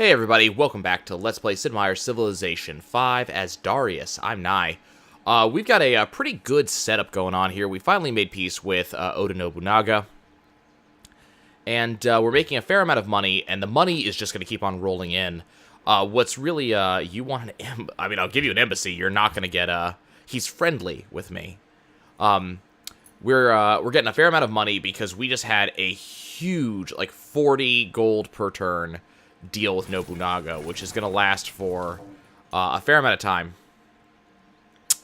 Hey everybody, welcome back to Let's Play Sid Meier's Civilization 5 as Darius. I'm Nai. We've got a pretty good setup going on here. We finally made peace with Oda Nobunaga. And we're making a fair amount of money, and the money is just going to keep on rolling in. What's really, you want an I'll give you an embassy. You're not going to get, he's friendly with me. We're getting a fair amount of money because we just had a huge, like 40 gold per turn deal with Nobunaga, which is going to last for a fair amount of time.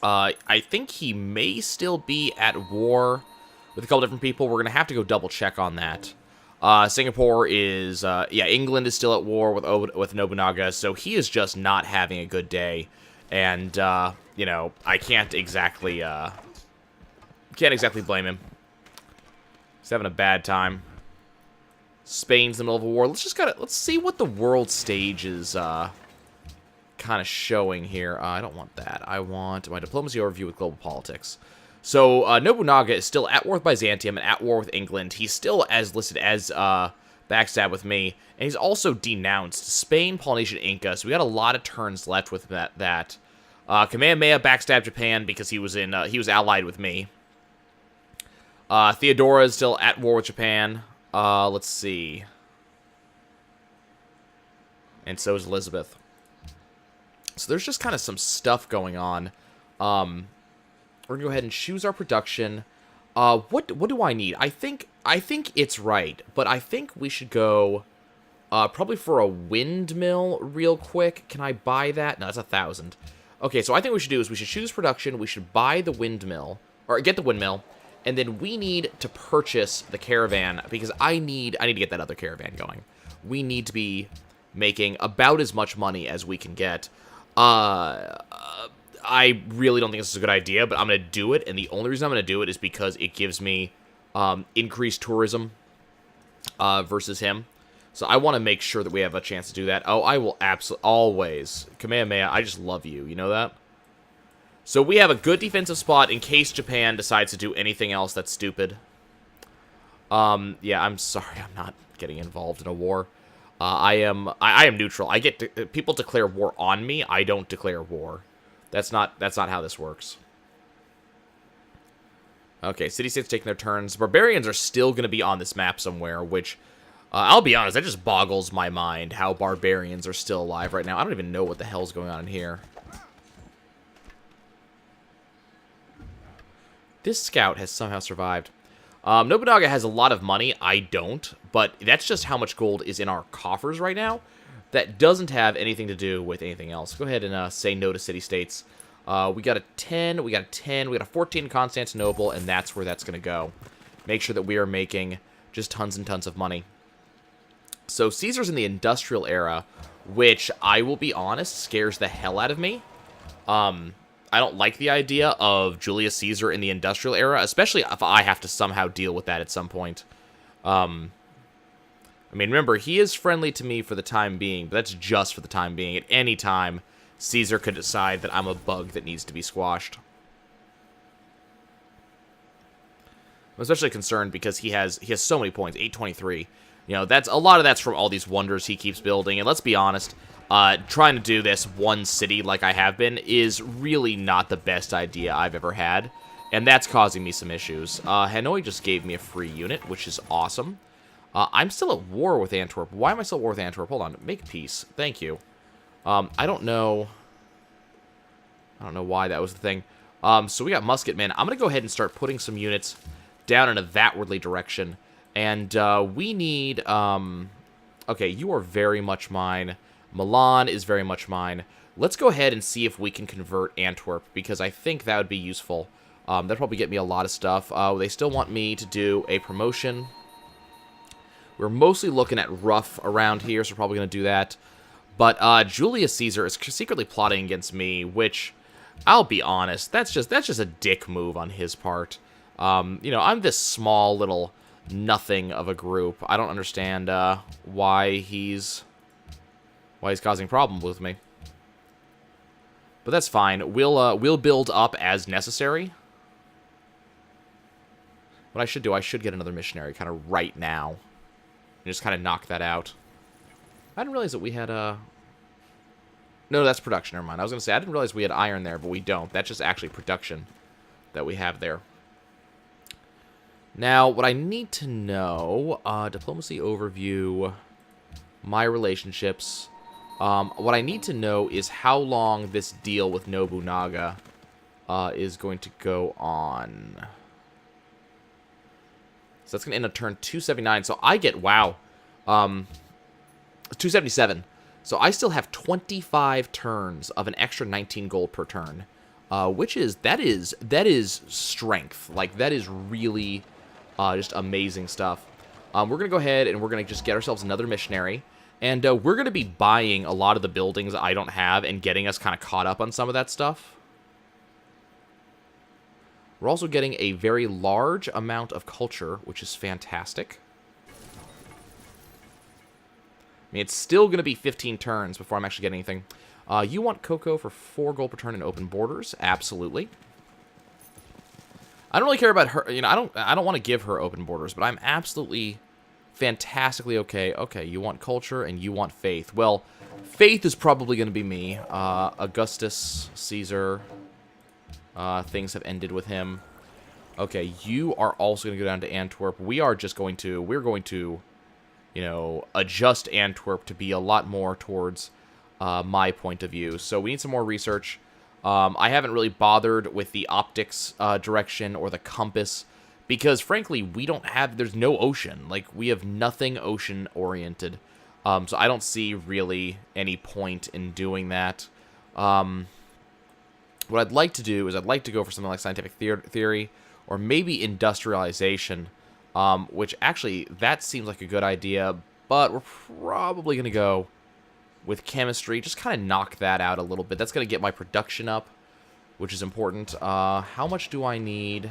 I think he may still be at war with a couple different people. We're going to have to go double check on that. Singapore is, England is still at war with Nobunaga, so he is just not having a good day. And, I can't exactly blame him. He's having a bad time. Spain's in the middle of a war. Let's see what the world stage is kind of showing here. I don't want that. I want my diplomacy overview with global politics. So Nobunaga is still at war with Byzantium and at war with England. He's still listed as backstab with me, and he's also denounced Spain, Polynesian, Inca. So we got a lot of turns left with that. Kamehameha backstabbed Japan because he was allied with me. Theodora is still at war with Japan. Let's see. And so is Elizabeth. So there's just kind of some stuff going on. We're gonna go ahead and choose our production. What do I need? I think it's right, but I think we should go probably for a windmill real quick. Can I buy that? No, that's 1,000. Okay, so I think what we should do is we should choose production. We should buy the windmill, or get the windmill. And then we need to purchase the caravan, because I need to get that other caravan going. We need to be making about as much money as we can get. I really don't think this is a good idea, but I'm going to do it. And the only reason I'm going to do it is because it gives me increased tourism versus him. So I want to make sure that we have a chance to do that. Oh, I will absolutely always. Kamehameha, I just love you. You know that? So we have a good defensive spot in case Japan decides to do anything else that's stupid. Yeah, I'm sorry, I'm not getting involved in a war. I am neutral. People declare war on me. I don't declare war. That's not how this works. Okay, city-states taking their turns. Barbarians are still going to be on this map somewhere, which, I'll be honest, that just boggles my mind how barbarians are still alive right now. I don't even know what the hell's going on in here. This scout has somehow survived. Nobunaga has a lot of money. I don't. But that's just how much gold is in our coffers right now. That doesn't have anything to do with anything else. Go ahead and say no to city-states. We got a 10. We got a 10. We got a 14 in Constantinople. And that's where that's going to go. Make sure that we are making just tons and tons of money. So Caesar's in the industrial era, which, I will be honest, scares the hell out of me. I don't like the idea of Julius Caesar in the industrial era, especially if I have to somehow deal with that at some point. Remember, he is friendly to me for the time being, but that's just for the time being. At any time, Caesar could decide that I'm a bug that needs to be squashed. I'm especially concerned because he has so many points, 823. That's a lot of that's from all these wonders he keeps building, and let's be honest, trying to do this one city like I have been is really not the best idea I've ever had, and that's causing me some issues. Hanoi just gave me a free unit, which is awesome. I'm still at war with Antwerp. Why am I still at war with Antwerp? Hold on. Make peace. Thank you. I don't know why that was the thing. So we got musketmen. I'm going to go ahead and start putting some units down in a thatwardly direction. And we need... okay, you are very much mine. Milan is very much mine. Let's go ahead and see if we can convert Antwerp, because I think that would be useful. That'll probably get me a lot of stuff. They still want me to do a promotion. We're mostly looking at rough around here, so we're probably going to do that. But Julius Caesar is secretly plotting against me, which, I'll be honest, that's just a dick move on his part. I'm this small little nothing of a group. I don't understand why he's causing problems with me. But that's fine. We'll build up as necessary. What I should get another missionary kind of right now. And just kind of knock that out. I didn't realize that we had No, that's production. Never mind. I was going to say, I didn't realize we had iron there, but we don't. That's just actually production that we have there. Now, what I need to know, diplomacy overview, my relationships. What I need to know is how long this deal with Nobunaga is going to go on. So that's going to end on turn 279. So I get, wow, 277. So I still have 25 turns of an extra 19 gold per turn, which is, that is strength. Like, that is really just amazing stuff. We're going to go ahead and we're going to just get ourselves another missionary. And we're going to be buying a lot of the buildings I don't have and getting us kind of caught up on some of that stuff. We're also getting a very large amount of culture, which is fantastic. I mean, it's still going to be 15 turns before I'm actually getting anything. You want Cocoa for 4 gold per turn in open borders? Absolutely. I don't really care about her. You know, I don't want to give her open borders, but I'm absolutely fantastically okay. Okay, you want culture and you want faith. Well, faith is probably going to be me. Augustus Caesar. Things have ended with him. Okay, you are also going to go down to Antwerp. We're going to, you know, adjust Antwerp to be a lot more towards my point of view. So we need some more research. I haven't really bothered with the optics direction or the compass because, frankly, there's no ocean. Like, we have nothing ocean-oriented. So I don't see really any point in doing that. What I'd like to do is I'd like to go for something like scientific theory or maybe industrialization, which actually, that seems like a good idea, but we're probably going to go with chemistry. Just kind of knock that out a little bit. That's going to get my production up, which is important. How much do I need?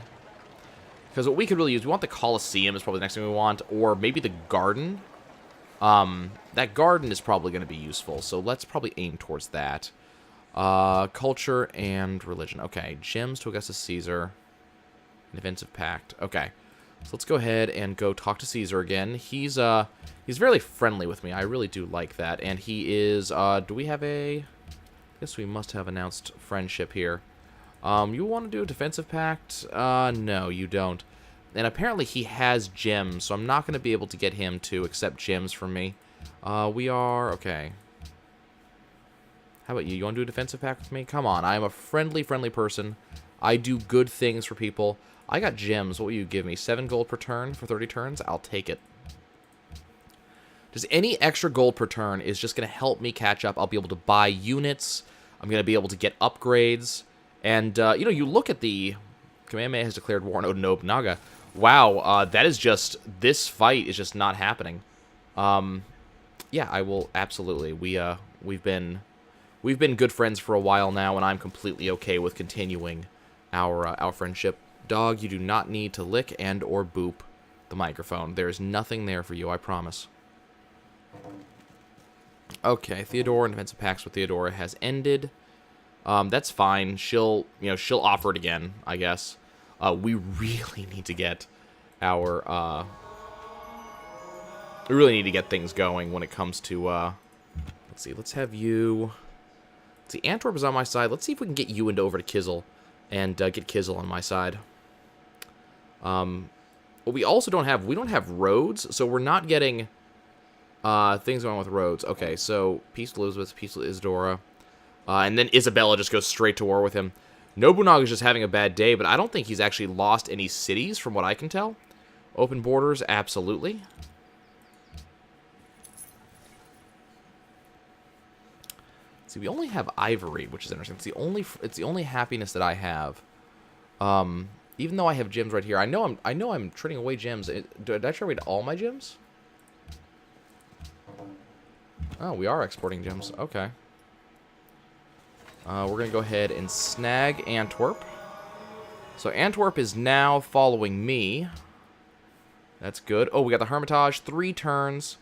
Because what we could really use, we want the Colosseum is probably the next thing we want, or maybe the garden. That garden is probably going to be useful, so let's probably aim towards that. Culture and religion. Okay, gems to Augustus Caesar. An offensive pact. Okay, so let's go ahead and go talk to Caesar again. He's very friendly with me. I really do like that. And he is, do we have a... I guess we must have announced friendship here. You want to do a defensive pact? No, you don't. And apparently he has gems, so I'm not going to be able to get him to accept gems from me. We are... Okay. How about you? You want to do a defensive pact with me? Come on, I am a friendly person. I do good things for people. I got gems. What will you give me? 7 gold per turn for 30 turns? I'll take it. Just any extra gold per turn is just going to help me catch up. I'll be able to buy units. I'm going to be able to get upgrades. And, you know, you look at the... Kamehameha has declared war on Nobunaga. Wow, that is just... This fight is just not happening. Yeah, I will... Absolutely. We've been good friends for a while now, and I'm completely okay with continuing our friendship. Dog, you do not need to lick and or boop the microphone. There is nothing there for you, I promise. Okay, Theodora and defensive pacts with Theodora has ended. That's fine. She'll offer it again, I guess. We really need to get our we really need to get things going when it comes to let's see. Let's have you. Let's see, Antwerp is on my side. Let's see if we can get you over to Kizel and get Kizel on my side. What we also don't have, we don't have roads, so we're not getting things going with roads. Okay, so peace to Elizabeth, peace to Isadora. And then Isabella just goes straight to war with him. Nobunaga's just having a bad day, but I don't think he's actually lost any cities from what I can tell. Open borders, absolutely. See, we only have ivory, which is interesting. It's the only happiness that I have. Even though I have gems right here, I know I'm trading away gems. Did I trade away all my gems? Oh, we are exporting gems. Okay. We're gonna go ahead and snag Antwerp. So Antwerp is now following me. That's good. Oh, we got the Hermitage, 3 turns,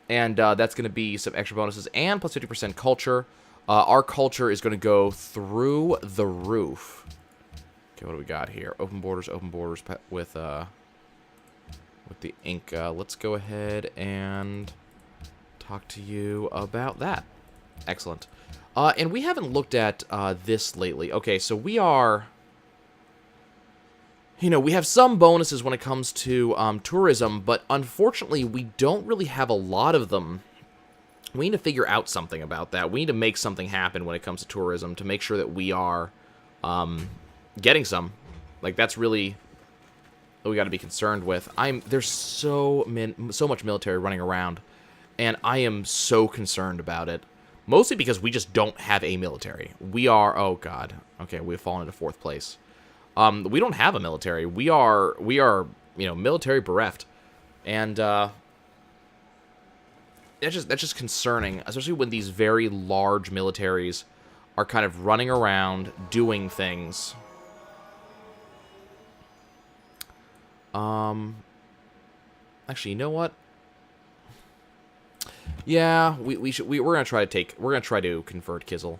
and that's gonna be some extra bonuses and plus 50% culture. Our culture is gonna go through the roof. Okay, what do we got here? Open borders with the ink. Let's go ahead and talk to you about that. Excellent. And we haven't looked at this lately. Okay, so we are... You know, we have some bonuses when it comes to tourism, but unfortunately, we don't really have a lot of them. We need to figure out something about that. We need to make something happen when it comes to tourism to make sure that we are getting some. Like, that's really what we got to be concerned with. There's so much military running around, and I am so concerned about it. Mostly because we just don't have a military. We are... Oh, God. Okay, we've fallen into 4th place. We don't have a military. We are, you know, military bereft. And, that's just concerning, especially when these very large militaries are kind of running around doing things. Actually, you know what? Yeah, we're gonna try to convert Kizel.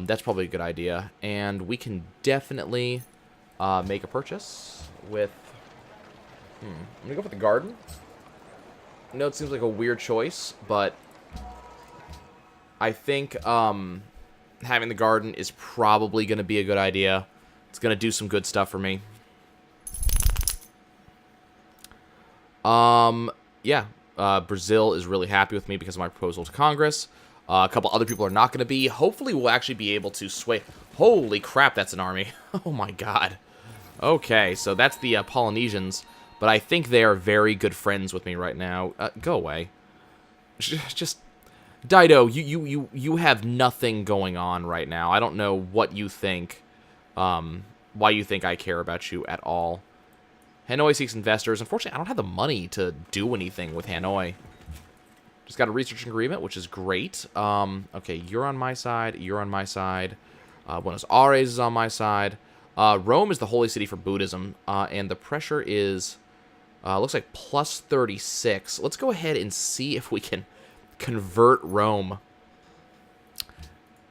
That's probably a good idea, and we can definitely make a purchase with. I'm gonna go for the garden. I know it seems like a weird choice, but I think having the garden is probably gonna be a good idea. It's gonna do some good stuff for me. Yeah. Brazil is really happy with me because of my proposal to Congress. A couple other people are not going to be. Hopefully, we'll actually be able to sway... Holy crap, that's an army. Oh, my God. Okay, so that's the Polynesians. But I think they are very good friends with me right now. Go away. Just... Dido, you have nothing going on right now. I don't know what you think. Why you think I care about you at all. Hanoi seeks investors. Unfortunately, I don't have the money to do anything with Hanoi. Just got a research agreement, which is great. Okay, you're on my side. You're on my side. Buenos Aires is on my side. Rome is the holy city for Buddhism, and the pressure is, looks like plus 36. Let's go ahead and see if we can convert Rome.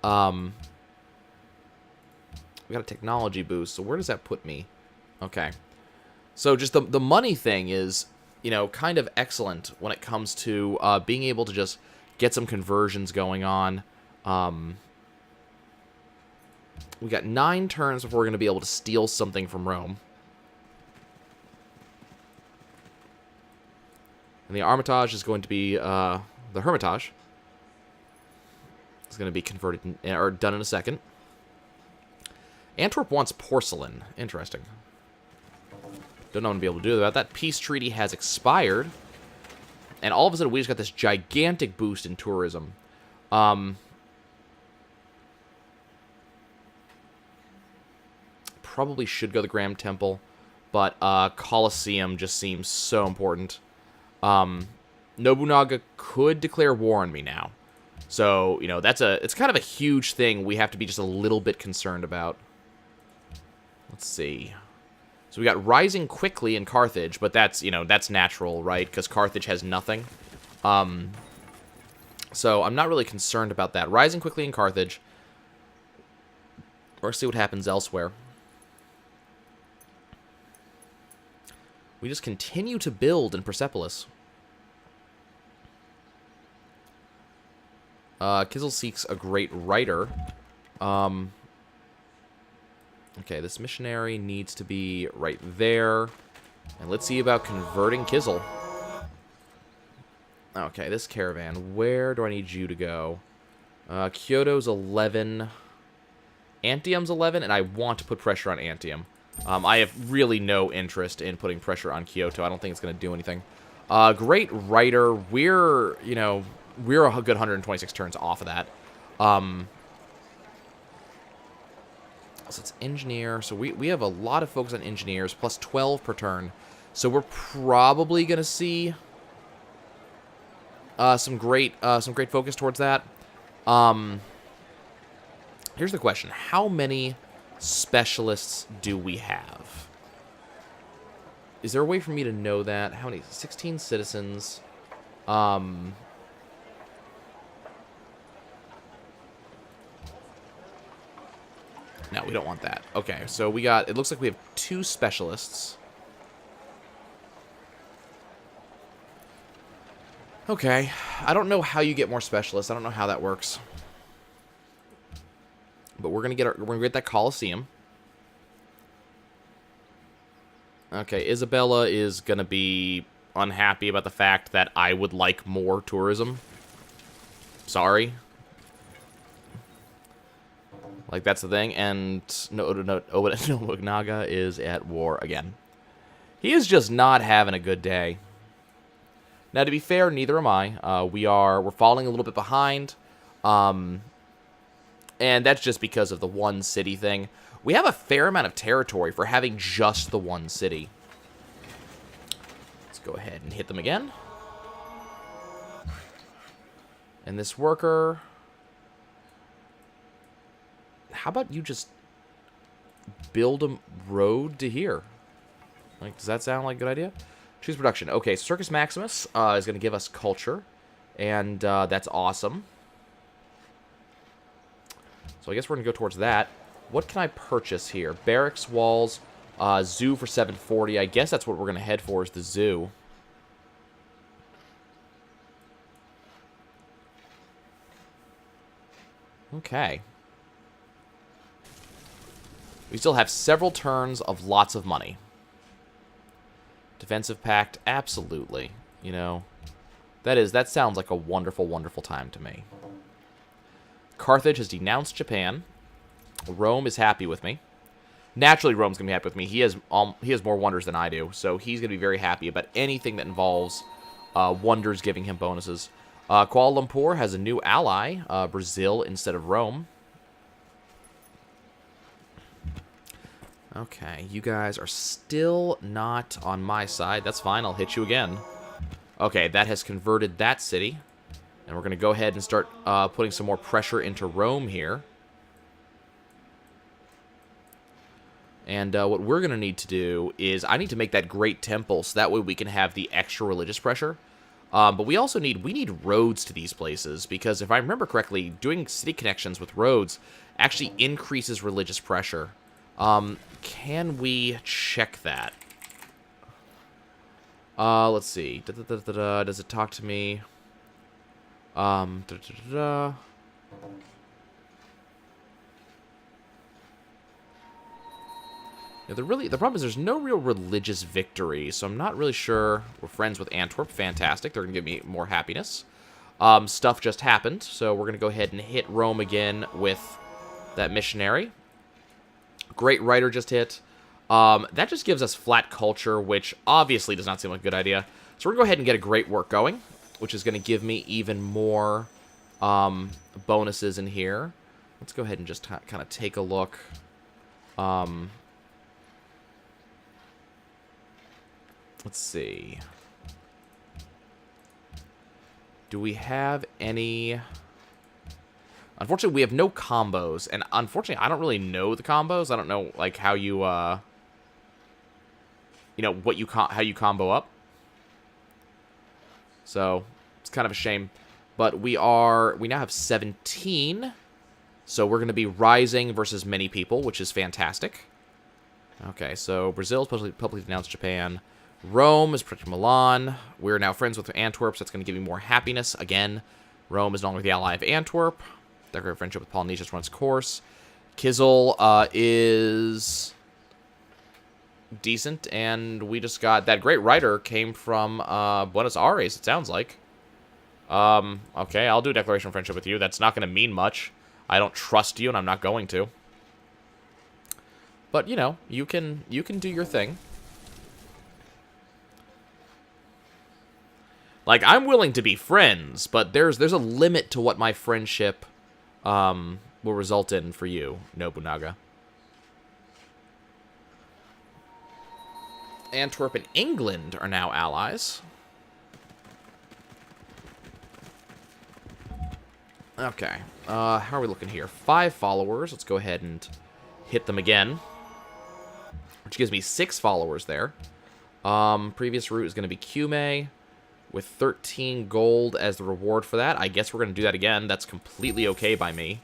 We got a technology boost, so where does that put me? Okay. So just the money thing is, you know, kind of excellent when it comes to being able to just get some conversions going on. We got 9 turns before we're going to be able to steal something from Rome. And the Armitage is going to be, the Hermitage. It's going to be converted, or done in a second. Antwerp wants porcelain. Interesting. Don't know what I'm going to be able to do about that. Peace treaty has expired. And all of a sudden, we just got this gigantic boost in tourism. Probably should go to the Grand Temple. But Colosseum just seems so important. Nobunaga could declare war on me now. So, you know, it's kind of a huge thing we have to be just a little bit concerned about. Let's see. So we got rising quickly in Carthage, but that's, you know, that's natural, right? Because Carthage has nothing. So I'm not really concerned about that. Rising quickly in Carthage. Or see what happens elsewhere. We just continue to build in Persepolis. Kizel seeks a great writer. Okay, this missionary needs to be right there. And let's see about converting Kizel. Okay, this caravan. Where do I need you to go? Kyoto's 11. Antium's 11, and I want to put pressure on Antium. I have really no interest in putting pressure on Kyoto. I don't think it's going to do anything. Great writer. We're a good 126 turns off of that. So it's engineer. So we have a lot of focus on engineers, plus 12 per turn. So we're probably going to see some great focus towards that. Here's the question. How many specialists do we have? Is there a way for me to know that? How many? 16 citizens. No, we don't want that. Okay, so we got... It looks like we have 2 specialists. Okay. I don't know how you get more specialists. I don't know how that works. But we're gonna get that Colosseum. Okay, Isabella is gonna be unhappy about the fact that I would like more tourism. Sorry. Like, that's the thing. And Nobunaga is at war again. He is just not having a good day. Now, to be fair, neither am I. We're falling a little bit behind. And that's just because of the one city thing. We have a fair amount of territory for having just the one city. Let's go ahead and hit them again. And this worker... How about you just build a road to here? Like, does that sound like a good idea? Choose production. Okay, Circus Maximus is going to give us culture. And that's awesome. So I guess we're going to go towards that. What can I purchase here? Barracks, walls, zoo for 740. I guess that's what we're going to head for, is the zoo. Okay. We still have several turns of lots of money. Defensive pact, absolutely. You know, that sounds like a wonderful, wonderful time to me. Carthage has denounced Japan. Rome is happy with me. Naturally, Rome's going to be happy with me. He has more wonders than I do, so he's going to be very happy about anything that involves wonders giving him bonuses. Kuala Lumpur has a new ally, Brazil instead of Rome. Okay, you guys are still not on my side. That's fine, I'll hit you again. Okay, that has converted that city. And we're going to go ahead and start putting some more pressure into Rome here. And what we're going to need to do is, I need to make that great temple so that way we can have the extra religious pressure. But we also need roads to these places, because if I remember correctly, doing city connections with roads actually increases religious pressure. Can we check that? Let's see. Does it talk to me? Yeah, the problem is there's no real religious victory, so I'm not really sure. We're friends with Antwerp. Fantastic. They're going to give me more happiness. Stuff just happened, so we're going to go ahead and hit Rome again with that missionary. Great writer just hit. That just gives us flat culture, which obviously does not seem like a good idea. So we're going to go ahead and get a great work going, which is going to give me even more bonuses in here. Let's go ahead and just kind of take a look. Let's see. Do we have any... Unfortunately, we have no combos, and unfortunately, I don't really know the combos. I don't know, like, how you, you know, how you combo up. So, it's kind of a shame. But we now have 17, so we're going to be rising versus many people, which is fantastic. Okay, so Brazil is publicly denounced Japan. Rome is protecting Milan. We're now friends with Antwerp, so that's going to give me more happiness. Again, Rome is no longer the ally of Antwerp. Decorative friendship with Polynesia has run its course. Kizel is decent, and we just got... That great writer came from Buenos Aires, it sounds like. Okay, I'll do a declaration of friendship with you. That's not going to mean much. I don't trust you, and I'm not going to. But, you know, you can do your thing. Like, I'm willing to be friends, but there's a limit to what my friendship will result in for you, Nobunaga. Antwerp and England are now allies. Okay. How are we looking here? 5 followers. Let's go ahead and hit them again. Which gives me 6 followers there. Previous route is going to be Cume, with 13 gold as the reward for that. I guess we're going to do that again. That's completely okay by me.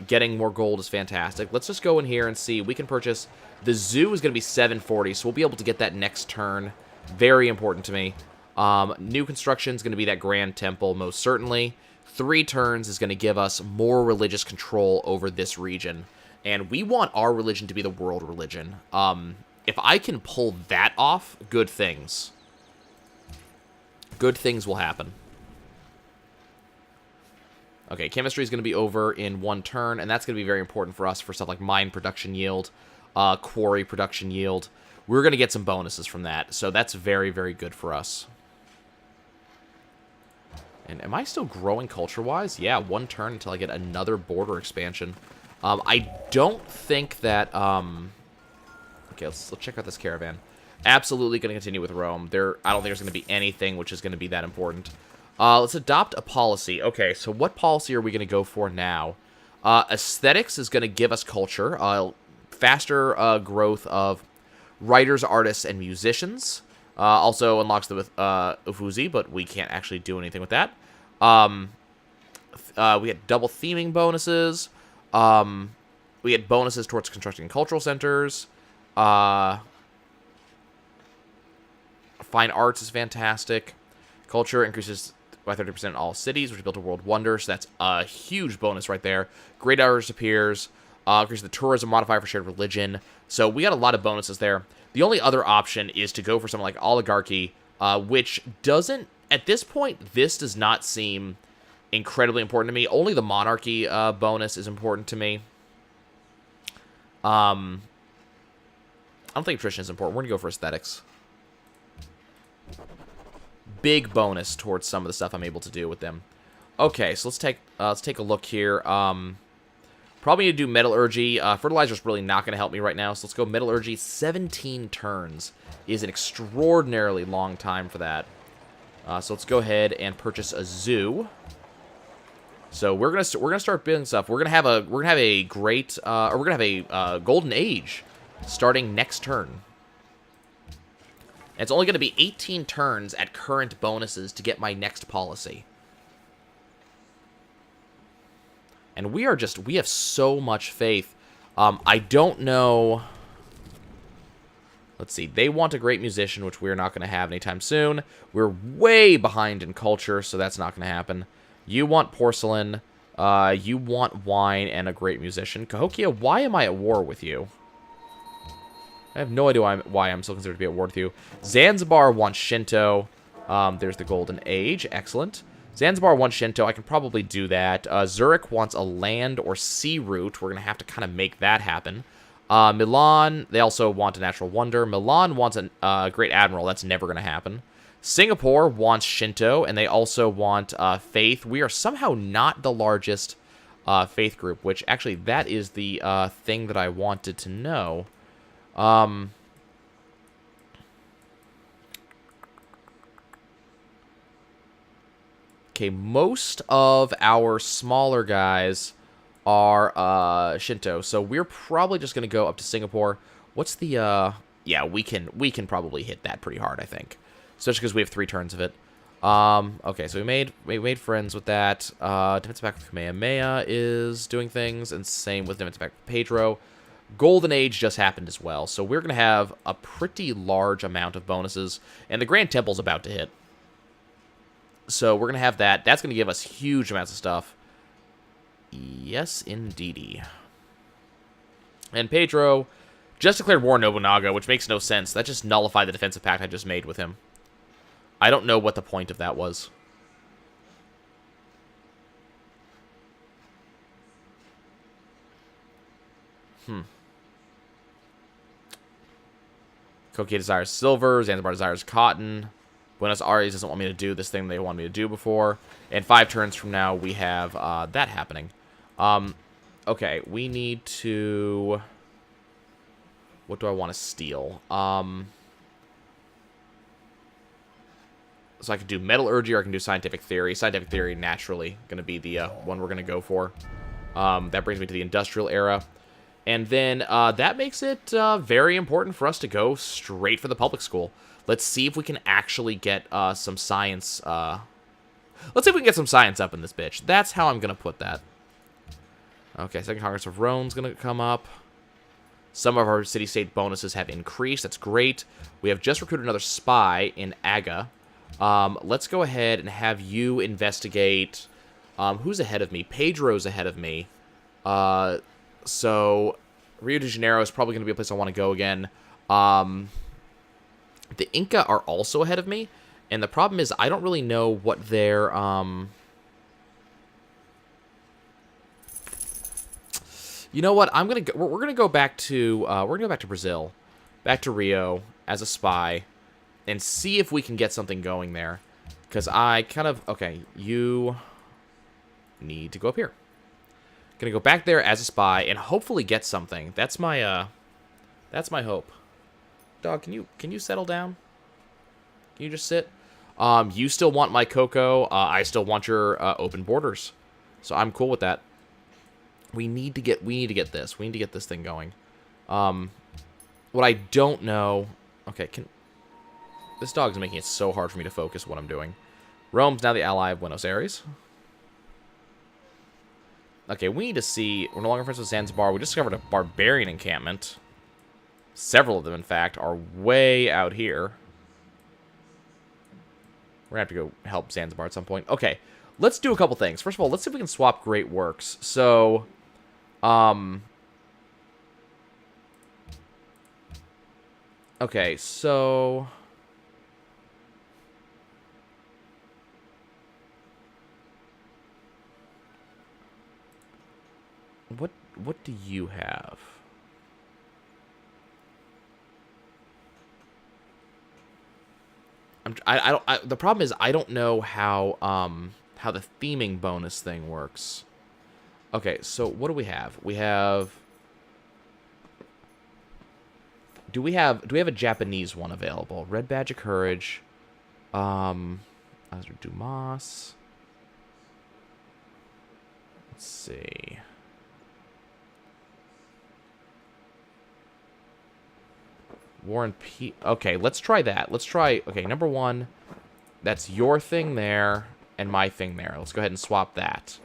Getting more gold is fantastic. Let's just go in here and see. We can purchase... The zoo is going to be 740, so we'll be able to get that next turn. Very important to me. New construction is going to be that Grand Temple, most certainly. 3 turns is going to give us more religious control over this region. And we want our religion to be the world religion. If I can pull that off, good things. Good things will happen. Okay, chemistry is going to be over in 1 turn, and that's going to be very important for us for stuff like mine production yield, quarry production yield. We're going to get some bonuses from that, so that's very, very good for us. And am I still growing culture-wise? Yeah, 1 turn until I get another border expansion. I don't think that... Okay, let's check out this caravan. Absolutely going to continue with Rome. I don't think there's going to be anything which is going to be that important. Let's adopt a policy. Okay, so what policy are we going to go for now? Aesthetics is going to give us culture. Faster growth of writers, artists, and musicians. Also unlocks the Ufuzi, but we can't actually do anything with that. We had double theming bonuses. We had bonuses towards constructing cultural centers. Fine arts is fantastic. Culture increases by 30% in all cities, which built a world wonder, so that's a huge bonus right there. Great artist appears. Increases the tourism modifier for shared religion. So we got a lot of bonuses there. The only other option is to go for something like oligarchy, which doesn't, at this point, this does not seem incredibly important to me. Only the monarchy bonus is important to me. I don't think attrition is important. We're going to go for aesthetics. Big bonus towards some of the stuff I'm able to do with them. Okay, so let's take a look here. Probably need to do metallurgy. Fertilizer's really not going to help me right now, so let's go metallurgy. 17 turns is an extraordinarily long time for that. So let's go ahead and purchase a zoo. So we're gonna start building stuff. We're gonna have a great or we're gonna have a golden age starting next turn. And it's only going to be 18 turns at current bonuses to get my next policy. And we have so much faith. I don't know. Let's see. They want a great musician, which we're not going to have anytime soon. We're way behind in culture, so that's not going to happen. You want porcelain. You want wine and a great musician. Cahokia, why am I at war with you? I have no idea why I'm still considered to be at war with you. Zanzibar wants Shinto. There's the Golden Age. Excellent. Zanzibar wants Shinto. I can probably do that. Zurich wants a land or sea route. We're going to have to kind of make that happen. Milan, they also want a natural wonder. Milan wants a great admiral. That's never going to happen. Singapore wants Shinto, and they also want faith. We are somehow not the largest faith group, which actually that is the thing that I wanted to know. Okay, most of our smaller guys are Shinto, so we're probably just gonna go up to Singapore. What's the yeah, we can probably hit that pretty hard, I think, especially because we have 3 turns of it. Okay, so we made friends with that. Defensive Pact with Kamehameha is doing things, and same with Defensive Pact with Pedro. Golden Age just happened as well, so we're going to have a pretty large amount of bonuses, and the Grand Temple's about to hit. So we're going to have that. That's going to give us huge amounts of stuff. Yes, indeedy. And Pedro just declared war on Nobunaga, which makes no sense. That just nullified the defensive pact I just made with him. I don't know what the point of that was. Kokia desires silver. Zanzibar desires cotton. Buenos Aires doesn't want me to do this thing they wanted me to do before. And 5 turns from now, we have that happening. Okay, we need to... What do I want to steal? So I could do metallurgy or I can do scientific theory. Scientific theory, naturally, going to be the one we're going to go for. That brings me to the industrial era. And then that makes it very important for us to go straight for the public school. Let's see if we can actually get some science. Let's see if we can get some science up in this bitch. That's how I'm going to put that. Okay, Second Congress of Rome's going to come up. Some of our city-state bonuses have increased. That's great. We have just recruited another spy in Aga. Let's go ahead and have you investigate. Who's ahead of me? Pedro's ahead of me. So Rio de Janeiro is probably going to be a place I want to go again. The Inca are also ahead of me, and the problem is I don't really know what their You know what? We're gonna go back to Brazil, back to Rio as a spy, and see if we can get something going there. Because I kind of okay, you need to go up here. Gonna go back there as a spy and hopefully get something. That's my hope. Dog, can you settle down? Can you just sit? You still want my cocoa? I still want your open borders, so I'm cool with that. We need to get this. We need to get this thing going. What I don't know. Okay, this dog's making it so hard for me to focus what I'm doing. Rome's now the ally of Buenos Aires. Okay, we need to see. We're no longer friends with Zanzibar. We discovered a barbarian encampment. Several of them, in fact, are way out here. We're gonna have to go help Zanzibar at some point. Okay, let's do a couple things. First of all, let's see if we can swap great works. So, okay, so what do you have? The problem is I don't know how the theming bonus thing works. Okay, so what do we have? We have. Do we have a Japanese one available? Red Badge of Courage. Azur Dumas. Let's see. War and Peace. Okay, let's try that. Let's try. Okay, number one. That's your thing there and my thing there. Let's go ahead and swap that.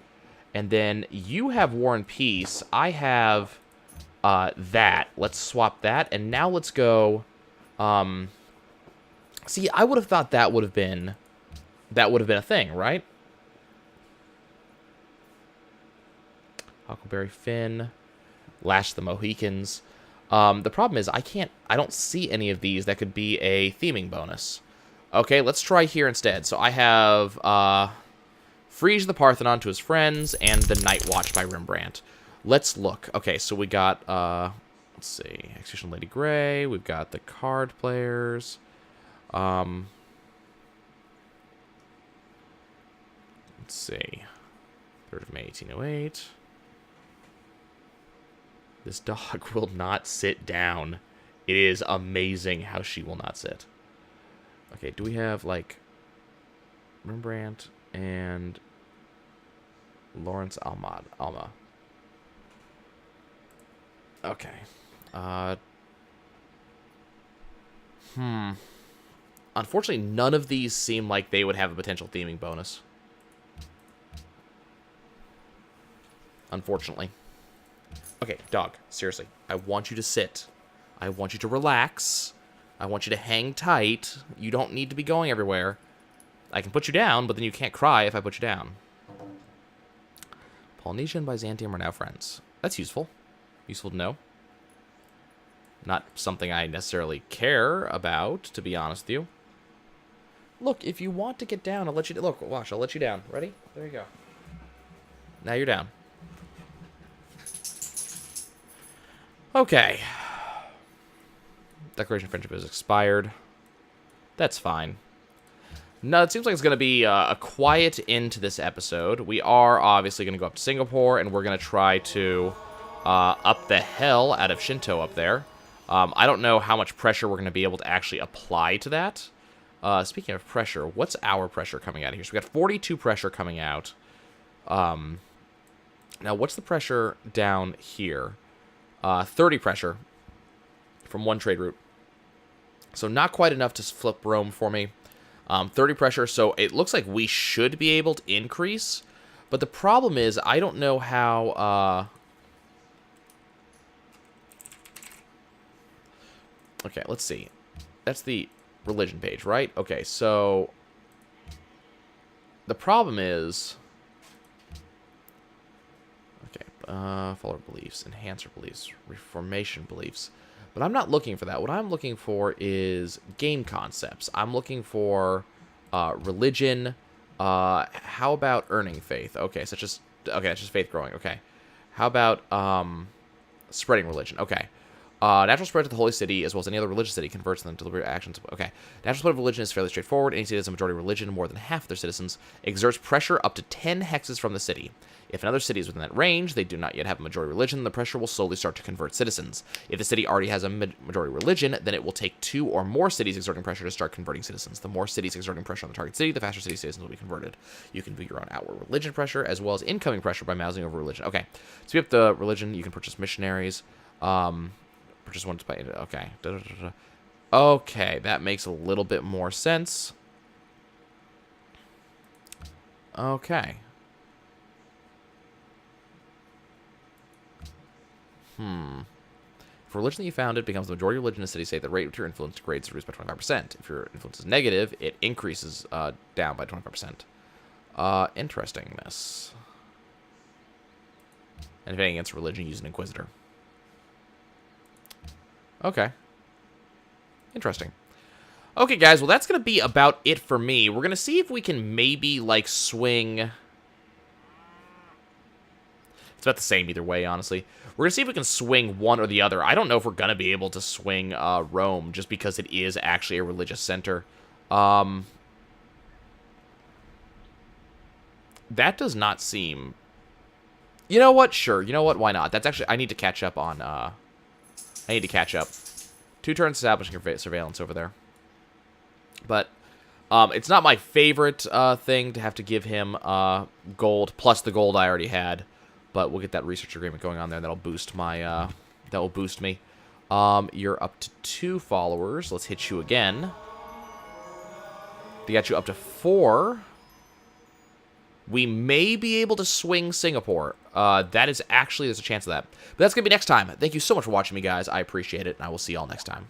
And then you have War and Peace. I have that. Let's swap that. And now let's go. See, I would have thought that would have been a thing, right? Huckleberry Finn. Lash the Mohicans. The problem is I don't see any of these that could be a theming bonus. Okay, let's try here instead. So I have Frege the Parthenon to his friends and The Night Watch by Rembrandt. Let's look. Okay, so we got, let's see, Execution Lady Grey. We've got the card players. Let's see. 3rd of May, 1808. This dog will not sit down. It is amazing how she will not sit. Okay, do we have, like, Rembrandt and Lawrence Alma? Okay. Unfortunately, none of these seem like they would have a potential theming bonus. Unfortunately. Okay, dog, seriously. I want you to sit. I want you to relax. I want you to hang tight. You don't need to be going everywhere. I can put you down, but then you can't cry if I put you down. Polynesia and Byzantium are now friends. That's useful. Useful to know. Not something I necessarily care about, to be honest with you. Look, if you want to get down, I'll let you... Look, watch, I'll let you down. Ready? There you go. Now you're down. Okay. Declaration of Friendship has expired. That's fine. No, it seems like it's going to be a quiet end to this episode. We are obviously going to go up to Singapore, and we're going to try to up the hell out of Shinto up there. I don't know how much pressure we're going to be able to actually apply to that. Speaking of pressure, what's our pressure coming out of here? So we got 42 pressure coming out. Now, what's the pressure down here? 30 pressure from one trade route. So not quite enough to flip Rome for me. 30 pressure, so it looks like we should be able to increase. But the problem is, I don't know how... Okay, let's see. That's the religion page, right? Okay, so The problem is... Okay, follower beliefs, enhancer beliefs, reformation beliefs. But I'm not looking for that. What I'm looking for is game concepts. I'm looking for religion. How about earning faith? Okay, so just... Okay, that's just faith growing. Okay. How about spreading religion? Okay. Natural spread to the holy city, as well as any other religious city, converts them to deliberate actions. Okay. Natural spread of religion is fairly straightforward. Any city that has a majority religion, more than half of their citizens, exerts pressure up to 10 hexes from the city. If another city is within that range, they do not yet have a majority religion, the pressure will slowly start to convert citizens. If the city already has a majority religion, then it will take 2 or more cities exerting pressure to start converting citizens. The more cities exerting pressure on the target city, the faster city citizens will be converted. You can view your own outward religion pressure, as well as incoming pressure by mousing over religion. Okay. To speed up the religion, you can purchase missionaries. Purchase one to pay. Okay. Okay, that makes a little bit more sense. Okay. If religion that you founded becomes the majority religion in a city, say the rate of your influence degrades reduced by 25%. If your influence is negative, it increases down by 25%. Interestingness. And if anything against religion, use an inquisitor. Okay. Interesting. Okay, guys, well, that's going to be about it for me. We're going to see if we can maybe, like, swing... It's about the same either way, honestly. We're going to see if we can swing one or the other. I don't know if we're going to be able to swing Rome, just because it is actually a religious center. That does not seem... You know what? Sure. You know what? Why not? That's actually... I need to catch up on... I need to catch up. 2 turns establishing surveillance over there. But it's not my favorite thing to have to give him gold, plus the gold I already had. But we'll get that research agreement going on there. That'll boost my... that will boost me. You're up to 2 followers. Let's hit you again. They got you up to 4. We may be able to swing Singapore. That is actually... There's a chance of that. But that's going to be next time. Thank you so much for watching me, guys. I appreciate it, and I will see y'all next time.